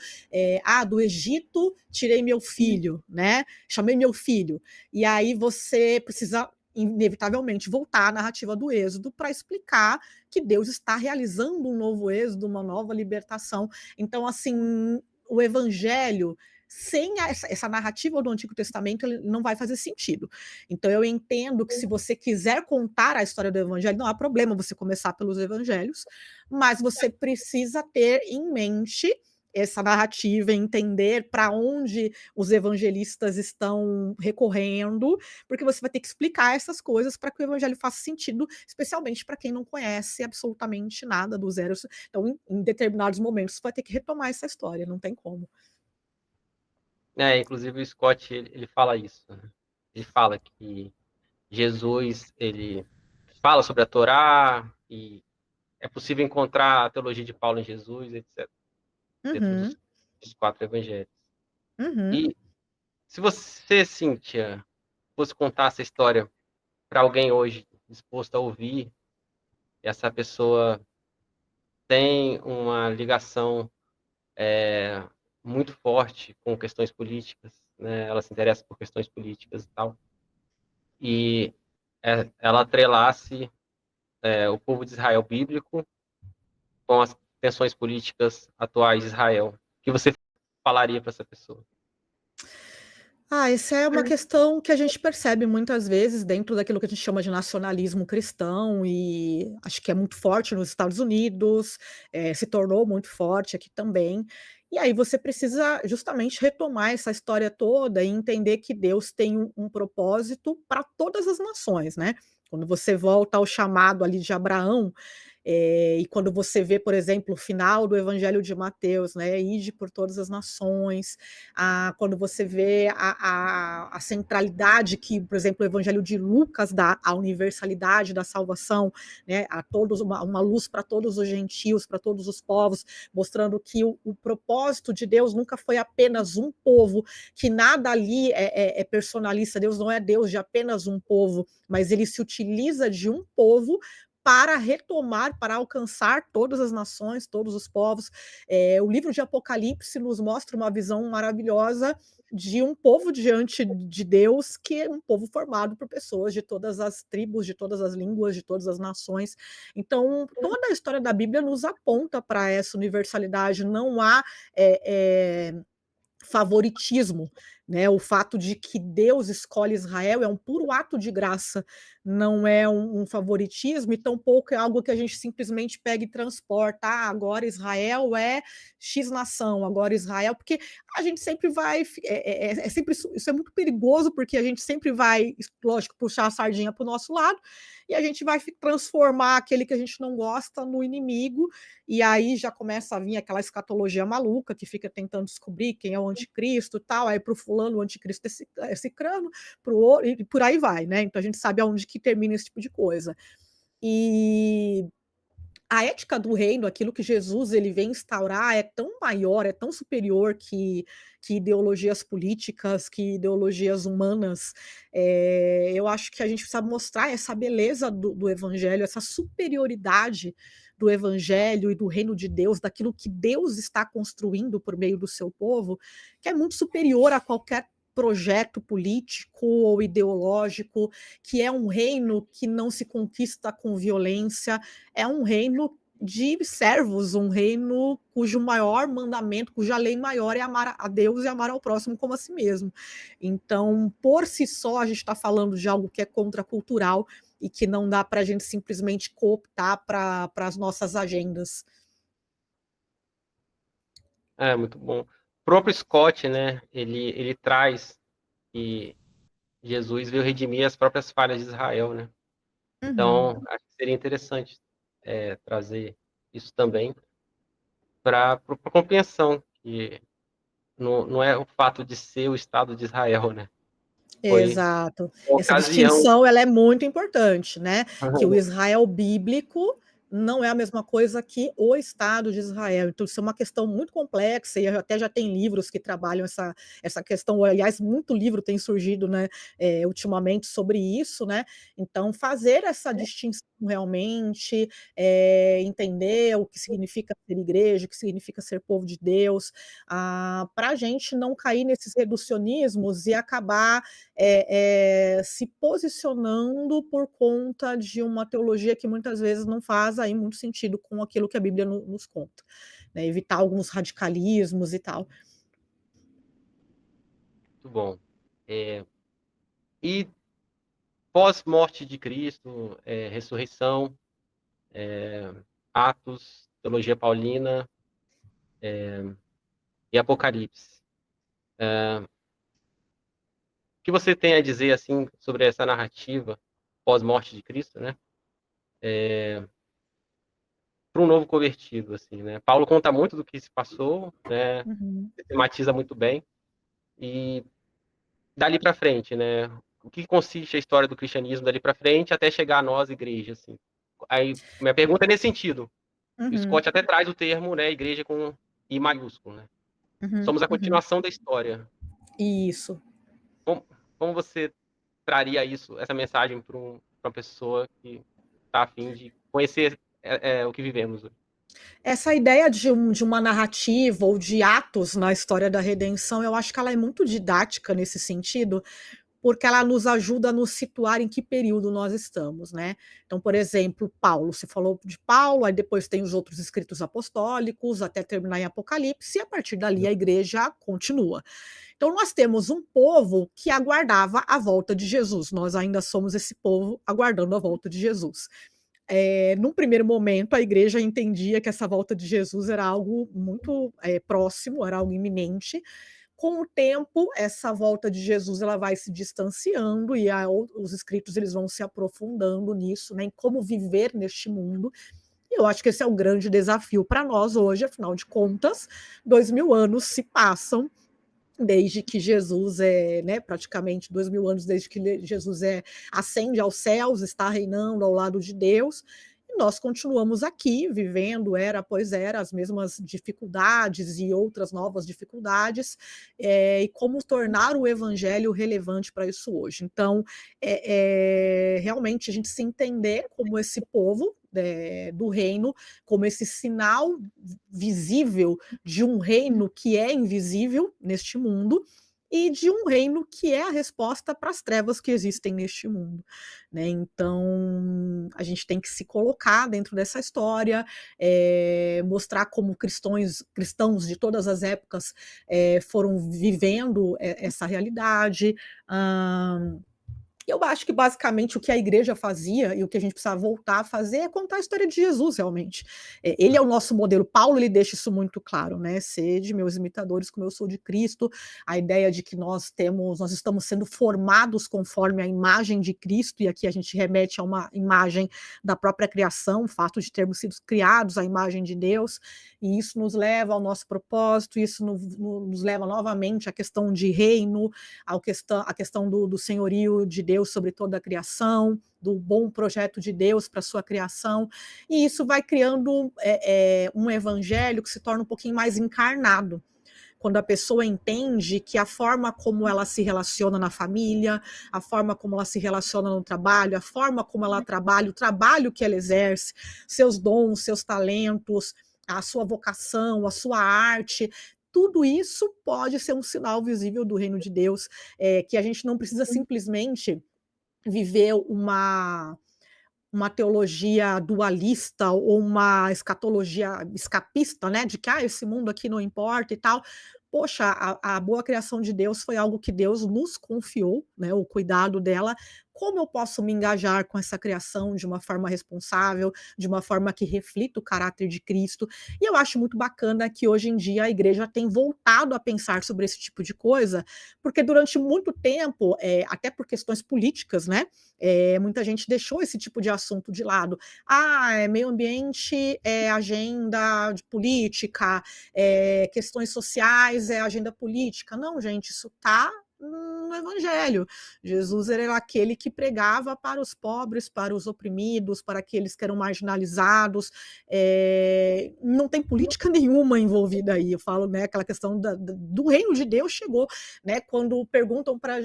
do Egito tirei meu filho, chamei meu filho, e aí você precisa inevitavelmente voltar à narrativa do Êxodo para explicar que Deus está realizando um novo êxodo, uma nova libertação. Então, assim, o evangelho sem essa narrativa do Antigo Testamento, ele não vai fazer sentido. Então, eu entendo que se você quiser contar a história do evangelho, não há problema você começar pelos evangelhos, mas você precisa ter em mente essa narrativa, entender para onde os evangelistas estão recorrendo, porque você vai ter que explicar essas coisas para que o evangelho faça sentido, especialmente para quem não conhece absolutamente nada do zero. Então, em determinados momentos, você vai ter que retomar essa história, não tem como. Inclusive o Scott, ele fala isso, né? Ele fala que Jesus, ele fala sobre a Torá e é possível encontrar a teologia de Paulo em Jesus, etc. Dentro dos 4 evangelhos. E se você, Cíntia, fosse contar essa história para alguém hoje disposto a ouvir, essa pessoa tem uma ligação muito forte com questões políticas, né? Ela se interessa por questões políticas e tal, e ela atrelasse o povo de Israel bíblico com as tensões políticas atuais de Israel. O que você falaria para essa pessoa? Essa é uma questão que a gente percebe muitas vezes dentro daquilo que a gente chama de nacionalismo cristão, e acho que é muito forte nos Estados Unidos, se tornou muito forte aqui também. E aí você precisa justamente retomar essa história toda e entender que Deus tem um propósito para todas as nações, né? Quando você volta ao chamado ali de Abraão, e quando você vê, por exemplo, o final do Evangelho de Mateus, ide por todas as nações, quando você vê a centralidade que, por exemplo, o Evangelho de Lucas dá à universalidade da salvação, a todos uma luz para todos os gentios, para todos os povos, mostrando que o propósito de Deus nunca foi apenas um povo, que nada ali é personalista. Deus não é Deus de apenas um povo, mas ele se utiliza de um povo para retomar, para alcançar todas as nações, todos os povos. O livro de Apocalipse nos mostra uma visão maravilhosa de um povo diante de Deus, que é um povo formado por pessoas de todas as tribos, de todas as línguas, de todas as nações. Então, toda a história da Bíblia nos aponta para essa universalidade. Não há favoritismo, o fato de que Deus escolhe Israel é um puro ato de graça, não é um favoritismo, e tampouco é algo que a gente simplesmente pega e transporta. Agora Israel é X nação, agora Israel, porque a gente sempre vai, sempre isso é muito perigoso, porque a gente sempre vai, lógico, puxar a sardinha para o nosso lado, e a gente vai transformar aquele que a gente não gosta no inimigo, e aí já começa a vir aquela escatologia maluca, que fica tentando descobrir quem é o anticristo e tal, aí para o fulano o anticristo é cicrano, para o outro, e por aí vai, né? Então a gente sabe aonde que termina esse tipo de coisa. E a ética do reino, aquilo que Jesus ele vem instaurar é tão maior, é tão superior que ideologias políticas, que ideologias humanas. Eu acho que a gente precisa mostrar essa beleza do evangelho, essa superioridade do evangelho e do reino de Deus, daquilo que Deus está construindo por meio do seu povo, que é muito superior a qualquer projeto político ou ideológico, que é um reino que não se conquista com violência, é um reino de servos, um reino cujo maior mandamento, cuja lei maior é amar a Deus e amar ao próximo como a si mesmo. Então, por si só, a gente está falando de algo que é contracultural e que não dá para a gente simplesmente cooptar para as nossas agendas. É, muito bom. O próprio Scott, né, ele traz que Jesus veio redimir as próprias falhas de Israel, né? Uhum. Então, acho que seria interessante trazer isso também para a compreensão, que não é o fato de ser o Estado de Israel, né? Foi Exato. uma Essa ocasião. distinção ela é muito importante, né, que o Israel bíblico não é a mesma coisa que o Estado de Israel. Então isso é uma questão muito complexa e até já tem livros que trabalham essa questão, aliás, muito livro tem surgido, né, ultimamente sobre isso, né. Então fazer essa distinção realmente, entender o que significa ser igreja, o que significa ser povo de Deus, pra gente não cair nesses reducionismos e acabar se posicionando por conta de uma teologia que muitas vezes não faz aí muito sentido com aquilo que a Bíblia nos conta, né, evitar alguns radicalismos e tal. Muito bom. E pós-morte de Cristo, ressurreição, Atos, teologia paulina e Apocalipse. O que você tem a dizer assim sobre essa narrativa pós-morte de Cristo, né? Para um novo convertido, assim, né? Paulo conta muito do que se passou, né? Uhum. Tematiza muito bem e dali para frente, né? O que consiste a história do cristianismo dali para frente até chegar a nós, igreja, assim. Aí minha pergunta é nesse sentido. O Uhum. Scott até traz o termo, né? Igreja com I maiúsculo, né? Uhum. Somos a Uhum. continuação da história. Isso. Como você traria isso, essa mensagem para uma pessoa que está a fim de conhecer o que vivemos? Essa ideia de uma narrativa ou de atos na história da redenção, eu acho que ela é muito didática nesse sentido, porque ela nos ajuda a nos situar em que período nós estamos, né. Então, por exemplo, Paulo, você falou de Paulo, aí depois tem os outros escritos apostólicos, até terminar em Apocalipse, e a partir dali a igreja continua. Então nós temos um povo que aguardava a volta de Jesus, nós ainda somos esse povo aguardando a volta de Jesus. Num primeiro momento, a igreja entendia que essa volta de Jesus era algo muito, próximo, era algo iminente. Com o tempo, essa volta de Jesus ela vai se distanciando e os escritos eles vão se aprofundando nisso, né, em como viver neste mundo. E eu acho que esse é o grande desafio para nós hoje, afinal de contas, 2000 anos se passam desde que Jesus né, praticamente 2000 anos desde que Jesus ascende aos céus, está reinando ao lado de Deus, e nós continuamos aqui vivendo era após era as mesmas dificuldades e outras novas dificuldades, e como tornar o evangelho relevante para isso hoje. Então, realmente a gente se entender como esse povo, do reino, como esse sinal visível de um reino que é invisível neste mundo e de um reino que é a resposta para as trevas que existem neste mundo, né. Então, a gente tem que se colocar dentro dessa história, mostrar como cristãos de todas as épocas, foram vivendo essa realidade. hã Eu acho que basicamente o que a igreja fazia e o que a gente precisa voltar a fazer é contar a história de Jesus realmente. Ele é o nosso modelo. Paulo ele deixa isso muito claro, né? Sede meus imitadores como eu sou de Cristo. A ideia de que nós estamos sendo formados conforme a imagem de Cristo, e aqui a gente remete a uma imagem da própria criação, o fato de termos sido criados à imagem de Deus, e isso nos leva ao nosso propósito, isso nos leva novamente à questão de reino, a questão do senhorio de Deus Deus sobre toda a criação, do bom projeto de Deus para a sua criação, e isso vai criando um evangelho que se torna um pouquinho mais encarnado, quando a pessoa entende que a forma como ela se relaciona na família, a forma como ela se relaciona no trabalho, a forma como ela trabalha, o trabalho que ela exerce, seus dons, seus talentos, a sua vocação, a sua arte, tudo isso pode ser um sinal visível do reino de Deus, que a gente não precisa simplesmente viver uma teologia dualista ou uma escatologia escapista, né, de que esse mundo aqui não importa e tal. Poxa, a boa criação de Deus foi algo que Deus nos confiou, né, o cuidado dela. Como eu posso me engajar com essa criação de uma forma responsável, de uma forma que reflita o caráter de Cristo? E eu acho muito bacana que hoje em dia a igreja tem voltado a pensar sobre esse tipo de coisa, porque durante muito tempo, até por questões políticas, né, muita gente deixou esse tipo de assunto de lado. Meio ambiente é agenda de política, questões sociais é agenda política. Não, gente, isso está no Evangelho. Jesus era aquele que pregava para os pobres, para os oprimidos, para aqueles que eram marginalizados. Não tem política nenhuma envolvida aí. Eu falo, né, aquela questão do reino de Deus chegou, né, quando perguntam para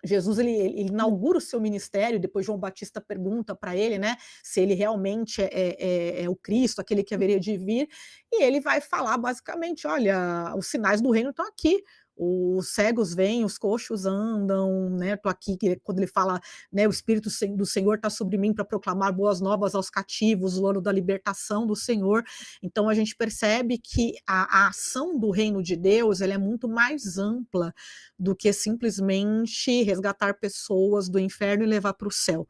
Jesus, ele inaugura o seu ministério, depois João Batista pergunta para ele, né, se ele realmente é o Cristo, aquele que haveria de vir, e ele vai falar basicamente, olha, os sinais do reino estão aqui, os cegos vêm, os coxos andam, né, tô aqui, quando ele fala, né, o Espírito do Senhor está sobre mim para proclamar boas novas aos cativos, o ano da libertação do Senhor. Então a gente percebe que a ação do reino de Deus, ela é muito mais ampla do que simplesmente resgatar pessoas do inferno e levar para o céu.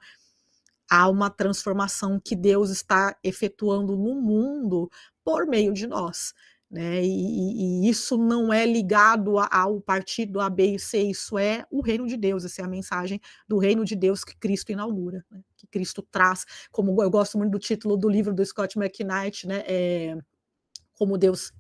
Há uma transformação que Deus está efetuando no mundo por meio de nós, né? E isso não é ligado ao partido A, B e C, isso é o reino de Deus, essa é a mensagem do reino de Deus que Cristo inaugura, né? Que Cristo traz, como eu gosto muito do título do livro do Scott McKnight, né? Como Deus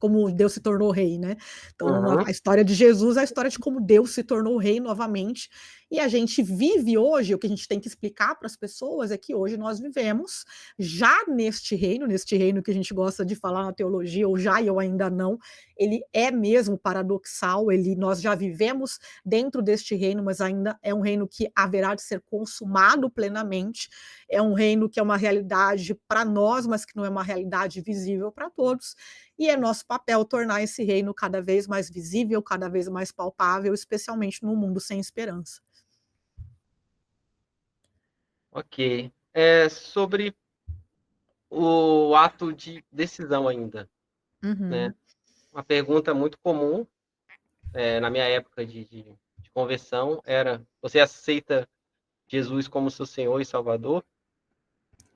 se tornou rei, né? Então, a história de Jesus é a história de como Deus se tornou rei novamente, e a gente vive hoje, o que a gente tem que explicar para as pessoas é que hoje nós vivemos já neste reino que a gente gosta de falar na teologia, ou já e ou ainda não, ele é mesmo paradoxal, nós já vivemos dentro deste reino, mas ainda é um reino que haverá de ser consumado plenamente, é um reino que é uma realidade para nós, mas que não é uma realidade visível para todos, e é nosso papel tornar esse reino cada vez mais visível, cada vez mais palpável, especialmente num mundo sem esperança. Ok. Sobre o ato de decisão ainda, né? Uma pergunta muito comum na minha época de conversão era: você aceita Jesus como seu Senhor e Salvador?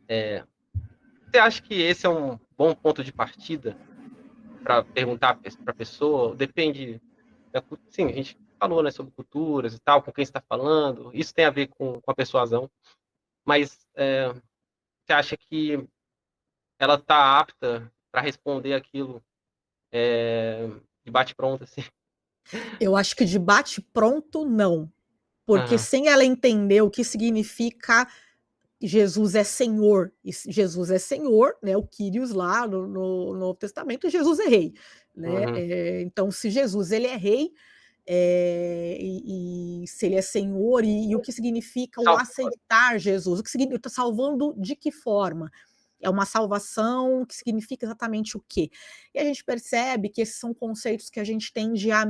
Você acha que esse é um bom ponto de partida para perguntar para a pessoa? Depende. Sim, a gente falou, né, sobre culturas e tal, com quem está falando. Isso tem a ver com a persuasão. Mas você acha que ela está apta para responder aquilo de bate-pronto, assim? Eu acho que de bate-pronto, não. Porque sem ela entender o que significa Jesus é Senhor, e Jesus é Senhor, né, o Kyrios lá no Novo Testamento, Jesus é rei, né? Então, se Jesus ele é rei, e se ele é Senhor, e o que significa o aceitar Jesus? O que significa salvando de que forma? É uma salvação que significa exatamente o quê? E a gente percebe que esses são conceitos que a gente tende a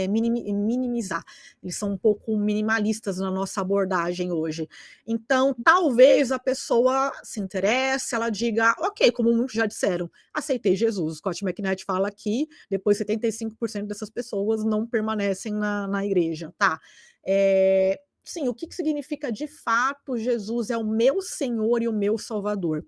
minimizar. Eles são um pouco minimalistas na nossa abordagem hoje. Então, talvez a pessoa se interesse, ela diga, ok, como muitos já disseram, aceitei Jesus. Scott McKnight fala que depois 75% dessas pessoas não permanecem na igreja, tá? Sim, o que significa de fato Jesus é o meu Senhor e o meu Salvador?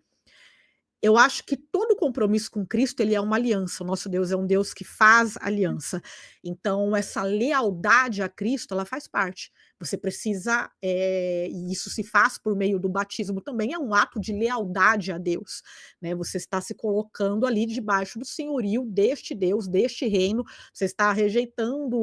Eu acho que todo compromisso com Cristo, ele é uma aliança. O nosso Deus é um Deus que faz aliança. Então, essa lealdade a Cristo, ela faz parte. Você precisa, e isso se faz por meio do batismo também, é um ato de lealdade a Deus, né? Você está se colocando ali debaixo do senhorio deste Deus, deste reino, você está rejeitando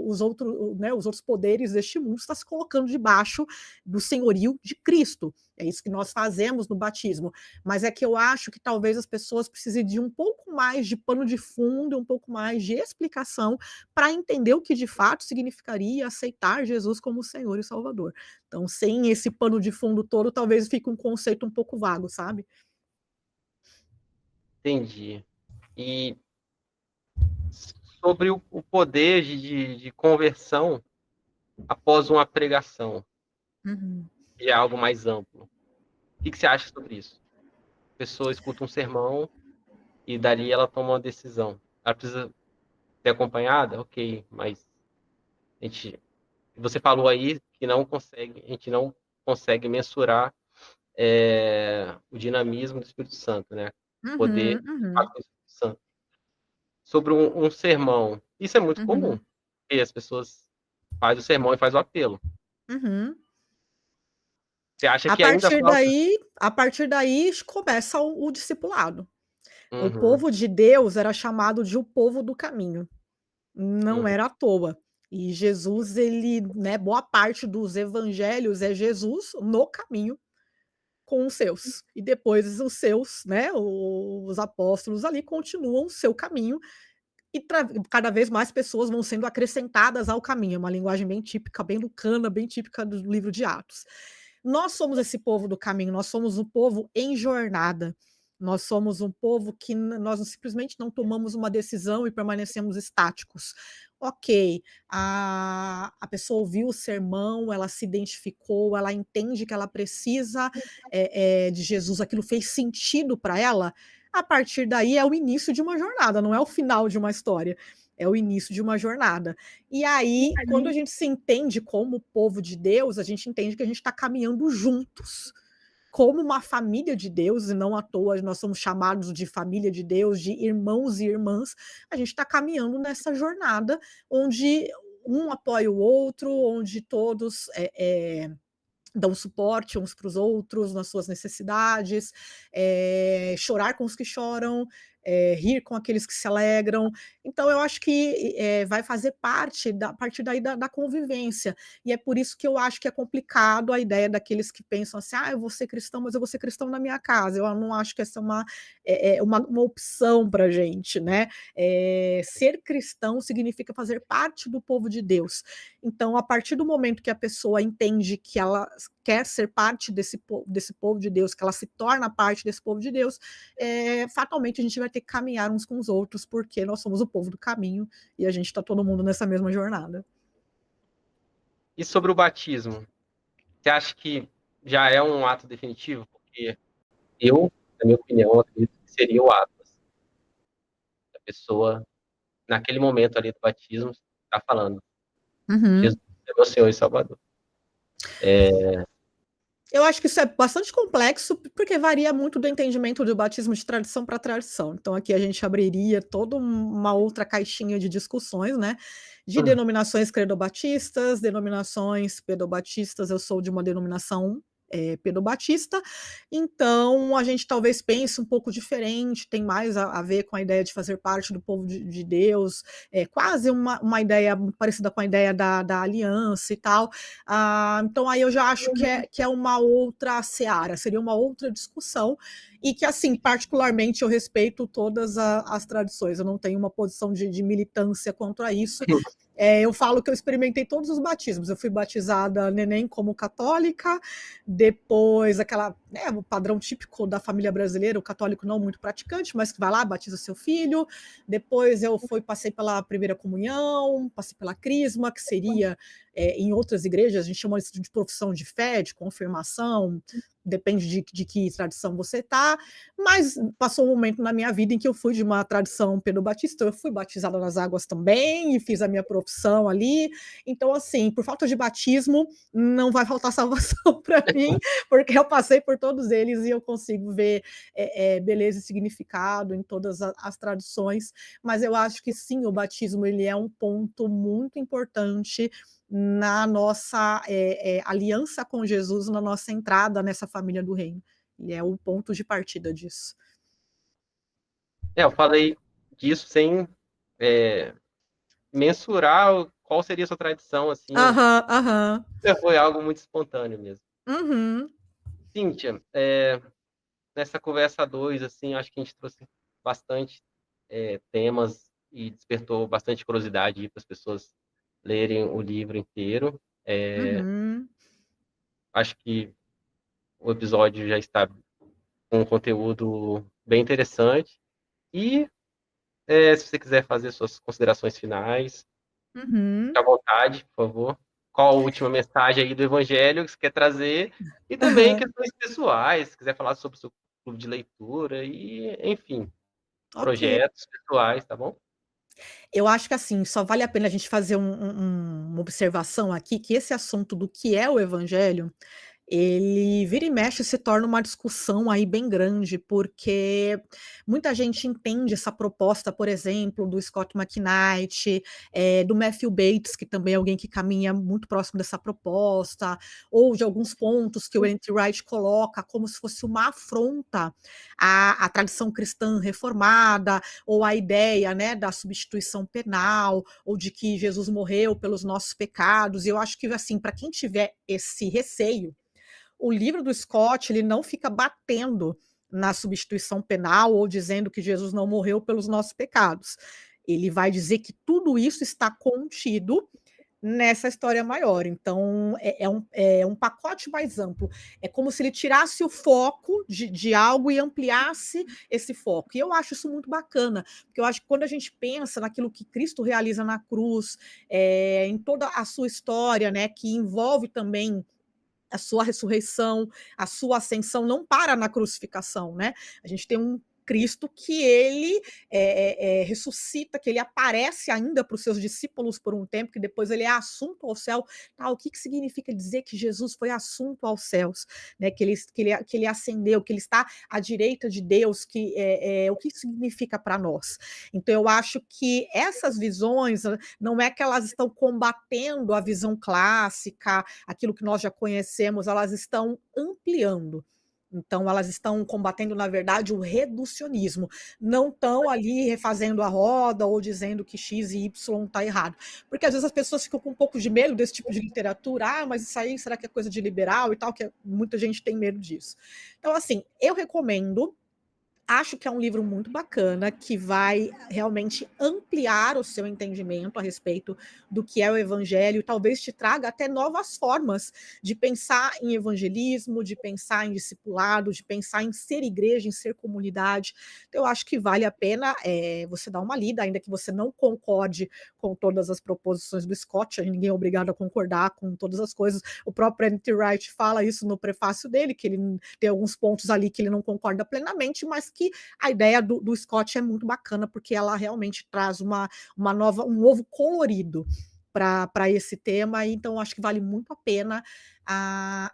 os outros, né, os outros poderes deste mundo, está se colocando debaixo do senhorio de Cristo. É isso que nós fazemos no batismo. Mas é que eu acho que talvez as pessoas precisem de um pouco mais de pano de fundo, um pouco mais de explicação para entender o que de fato significaria aceitar Jesus como Senhor e Salvador. Então, sem esse pano de fundo todo, talvez fique um conceito um pouco vago, sabe? Entendi. E sobre o poder de conversão após uma pregação, Uhum. que é algo mais amplo. O que você acha sobre isso? A pessoa escuta um sermão e dali ela toma uma decisão. Ela precisa ser acompanhada? Ok, mas a gente, você falou aí que a gente não consegue mensurar o dinamismo do Espírito Santo, né? O Uhum, poder uhum, do Espírito Santo. Sobre um sermão, isso é muito comum, uhum, porque as pessoas fazem o sermão e faz o apelo. uhum. Você acha que ainda falta? A partir daí começa o discipulado. O Uhum, povo de Deus era chamado de o povo do caminho, não uhum. era à toa. E Jesus, ele, né, boa parte dos evangelhos é Jesus no caminho com os seus. E depois os seus, né, os apóstolos ali continuam o seu caminho e cada vez mais pessoas vão sendo acrescentadas ao caminho. É uma linguagem bem típica, bem lucana, bem típica do livro de Atos. Nós somos esse povo do caminho, nós somos um povo em jornada. Nós somos um povo que nós simplesmente não tomamos uma decisão e permanecemos estáticos. Ok, a pessoa ouviu o sermão, ela se identificou, ela entende que ela precisa de Jesus, aquilo fez sentido para ela. A partir daí é o início de uma jornada, não é o final de uma história, é o início de uma jornada. E aí, quando a gente se entende como povo de Deus, a gente entende que a gente está caminhando juntos, como uma família de Deus, e não à toa nós somos chamados de família de Deus, de irmãos e irmãs, a gente está caminhando nessa jornada onde um apoia o outro, onde todos dão suporte uns para os outros nas suas necessidades, chorar com os que choram, rir com aqueles que se alegram. Então eu acho que vai fazer parte a partir daí da convivência. E é por isso que eu acho que é complicado a ideia daqueles que pensam assim: ah, eu vou ser cristão, mas eu vou ser cristão na minha casa. Eu não acho que essa é uma opção para a gente, né? Ser cristão significa fazer parte do povo de Deus. Então, a partir do momento que a pessoa entende que ela quer ser parte desse povo de Deus, que ela se torna parte desse povo de Deus, fatalmente a gente vai ter que caminhar uns com os outros, porque nós somos o povo do caminho e a gente está todo mundo nessa mesma jornada. E sobre o batismo, você acha que já é um ato definitivo? Porque eu, na minha opinião, acredito que seria o ato. Assim, a pessoa, naquele momento ali do batismo, está falando: Uhum. Jesus é meu Senhor e Salvador. Eu acho que isso é bastante complexo, porque varia muito do entendimento do batismo de tradição para tradição. Então, aqui a gente abriria toda uma outra caixinha de discussões, né? De denominações credobatistas, denominações pedobatistas. Eu sou de uma denominação pedobatista, então a gente talvez pense um pouco diferente, tem mais a ver com a ideia de fazer parte do povo de Deus, quase uma ideia parecida com a ideia da aliança e tal. Então aí eu já acho que é uma outra seara, seria uma outra discussão, e que, assim, particularmente eu respeito todas as tradições, eu não tenho uma posição de militância contra isso. Eu falo que eu experimentei todos os batismos. Eu fui batizada neném como católica, depois o padrão típico da família brasileira, o católico não muito praticante, mas que vai lá, batiza seu filho. Depois passei pela primeira comunhão, passei pela crisma, que seria em outras igrejas, a gente chama isso de profissão de fé, de confirmação, depende de que tradição você está, mas passou um momento na minha vida em que eu fui de uma tradição pedobatista, eu fui batizada nas águas também, e fiz a minha profissão ali, então assim, por falta de batismo, não vai faltar salvação para mim, porque eu passei por todos eles e eu consigo ver beleza e significado em todas as tradições, mas eu acho que sim, o batismo ele é um ponto muito importante na nossa aliança com Jesus, na nossa entrada nessa família do reino. E é o ponto de partida disso. Eu falei disso sem mensurar qual seria a sua tradição, assim. Aham, aham. Foi algo muito espontâneo mesmo. Uhum. Cíntia, nessa conversa a dois, assim, acho que a gente trouxe bastante temas e despertou bastante curiosidade para as pessoas lerem o livro inteiro. Uhum. Acho que o episódio já está com um conteúdo bem interessante. E se você quiser fazer suas considerações finais, Uhum. fique à vontade, por favor. Qual a última mensagem aí do Evangelho que você quer trazer? E também Aham. questões pessoais, se quiser falar sobre o seu clube de leitura e, enfim, Ok. projetos pessoais, tá bom? Eu acho que, assim, só vale a pena a gente fazer uma observação aqui, que esse assunto do que é o evangelho, ele vira e mexe se torna uma discussão aí bem grande, porque muita gente entende essa proposta, por exemplo, do Scott McKnight, do Matthew Bates, que também é alguém que caminha muito próximo dessa proposta, ou de alguns pontos que o N.T. Wright coloca como se fosse uma afronta à tradição cristã reformada, ou à ideia, né, da substituição penal, ou de que Jesus morreu pelos nossos pecados. E eu acho que, assim, para quem tiver esse receio, o livro do Scott, ele não fica batendo na substituição penal ou dizendo que Jesus não morreu pelos nossos pecados. Ele vai dizer que tudo isso está contido nessa história maior. Então, é um pacote mais amplo. É como se ele tirasse o foco de algo e ampliasse esse foco. E eu acho isso muito bacana, porque eu acho que quando a gente pensa naquilo que Cristo realiza na cruz, em toda a sua história, né, que envolve também a sua ressurreição, a sua ascensão, não para na crucificação, né? A gente tem um Cristo que ele ressuscita, que ele aparece ainda para os seus discípulos por um tempo, que depois ele é assunto ao céu. Tá, o que significa dizer que Jesus foi assunto aos céus? Né? Que ele ascendeu, que ele está à direita de Deus, o que significa para nós? Então, eu acho que essas visões não é que elas estão combatendo a visão clássica, aquilo que nós já conhecemos, elas estão ampliando. Então, elas estão combatendo, na verdade, o reducionismo. Não estão ali refazendo a roda ou dizendo que X e Y está errado. Porque às vezes as pessoas ficam com um pouco de medo desse tipo de literatura. Ah, mas isso aí será que é coisa de liberal e tal? Que muita gente tem medo disso. Então, assim, eu recomendo. Acho que é um livro muito bacana, que vai realmente ampliar o seu entendimento a respeito do que é o evangelho, talvez te traga até novas formas de pensar em evangelismo, de pensar em discipulado, de pensar em ser igreja, em ser comunidade. Então, eu acho que vale a pena você dar uma lida, ainda que você não concorde com todas as proposições do Scott, ninguém é obrigado a concordar com todas as coisas. O próprio N.T. Wright fala isso no prefácio dele, que ele tem alguns pontos ali que ele não concorda plenamente, mas que a ideia do Scott é muito bacana, porque ela realmente traz um novo colorido para esse tema, então acho que vale muito a pena.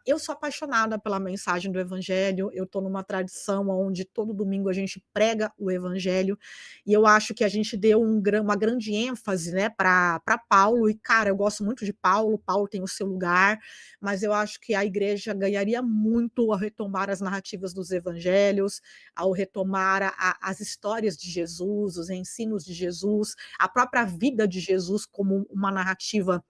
Eu sou apaixonada pela mensagem do Evangelho, eu estou numa tradição onde todo domingo a gente prega o Evangelho, e eu acho que a gente deu uma grande ênfase, né, para Paulo, e cara, eu gosto muito de Paulo, Paulo tem o seu lugar, mas eu acho que a igreja ganharia muito ao retomar as narrativas dos evangelhos, ao retomar as histórias de Jesus, os ensinos de Jesus, a própria vida de Jesus como uma narrativa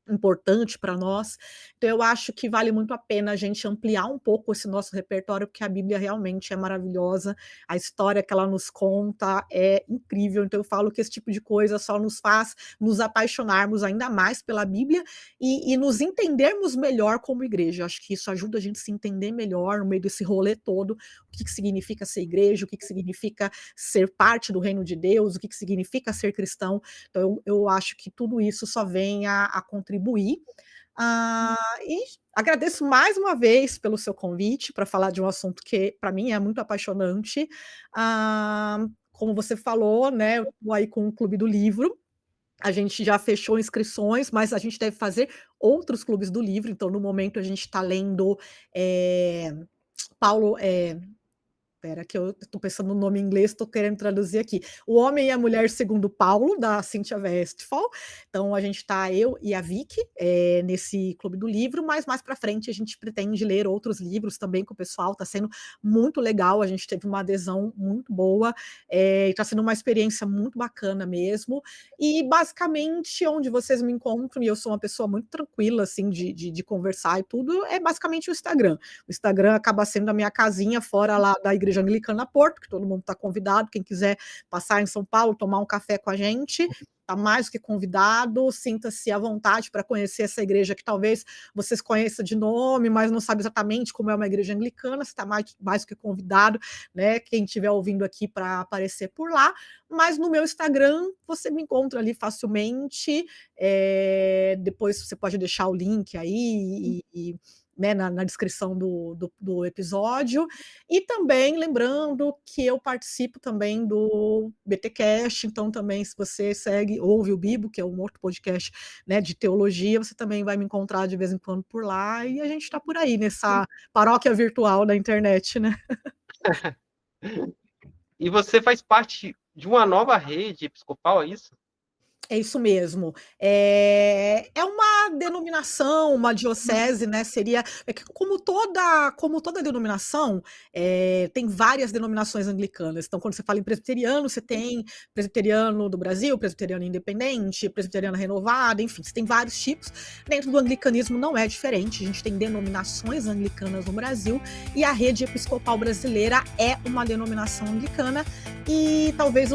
importante para nós. Então eu acho que vale muito a pena a gente ampliar um pouco esse nosso repertório, porque a Bíblia realmente é maravilhosa, a história que ela nos conta é incrível, então eu falo que esse tipo de coisa só nos faz nos apaixonarmos ainda mais pela Bíblia e nos entendermos melhor como igreja. Eu acho que isso ajuda a gente a se entender melhor no meio desse rolê todo, o que significa ser igreja, o que significa ser parte do reino de Deus, o que significa ser cristão. Então eu acho que tudo isso só vem a contribuir. E agradeço mais uma vez pelo seu convite para falar de um assunto que para mim é muito apaixonante. Como você falou, né, eu estou aí com o Clube do Livro, a gente já fechou inscrições, mas a gente deve fazer outros clubes do livro, então no momento a gente está lendo Paulo, Espera que eu estou pensando no nome em inglês, estou querendo traduzir aqui. O Homem e a Mulher Segundo Paulo, da Cynthia Westphal. Então a gente está, eu e a Vicky, nesse Clube do Livro, mas mais para frente a gente pretende ler outros livros também com o pessoal, está sendo muito legal, a gente teve uma adesão muito boa, está sendo uma experiência muito bacana mesmo, e basicamente onde vocês me encontram, e eu sou uma pessoa muito tranquila, assim, de conversar e tudo, é basicamente o Instagram. O Instagram acaba sendo a minha casinha fora lá da Igreja Anglicana Porto, que todo mundo está convidado, quem quiser passar em São Paulo, tomar um café com a gente, está mais do que convidado, sinta-se à vontade para conhecer essa igreja que talvez vocês conheçam de nome, mas não sabe exatamente como é uma igreja anglicana, você está mais do que convidado, né? Quem estiver ouvindo aqui para aparecer por lá, mas no meu Instagram você me encontra ali facilmente, depois você pode deixar o link aí né, na descrição do episódio, e também lembrando que eu participo também do BTcast, então também se você ouve o Bibo, que é um outro podcast, né, de teologia, você também vai me encontrar de vez em quando por lá, e a gente está por aí, nessa paróquia virtual da internet, né? E você faz parte de uma nova rede episcopal, é isso? É isso mesmo. É uma denominação, uma diocese, né? Seria como toda denominação, tem várias denominações anglicanas. Então, quando você fala em presbiteriano, você tem presbiteriano do Brasil, presbiteriano independente, presbiteriano renovado, enfim, você tem vários tipos. Dentro do anglicanismo não é diferente. A gente tem denominações anglicanas no Brasil e a rede episcopal brasileira é uma denominação anglicana. E talvez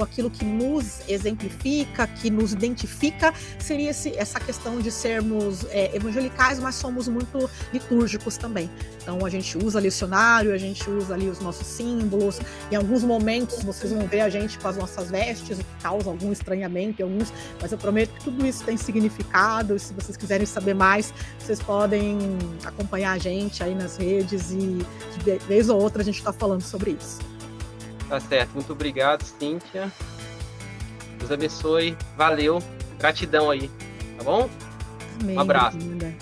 aquilo que nos exemplifica, que nos identifica, seria essa questão de sermos evangelicais, mas somos muito litúrgicos também. Então a gente usa lecionário, a gente usa ali os nossos símbolos, em alguns momentos vocês vão ver a gente com as nossas vestes, o que causa algum estranhamento em alguns, mas eu prometo que tudo isso tem significado, e se vocês quiserem saber mais, vocês podem acompanhar a gente aí nas redes, e de vez ou outra a gente está falando sobre isso. Tá certo, muito obrigado, Cíntia. Deus abençoe, valeu, gratidão aí, tá bom? Amém, um abraço. Linda.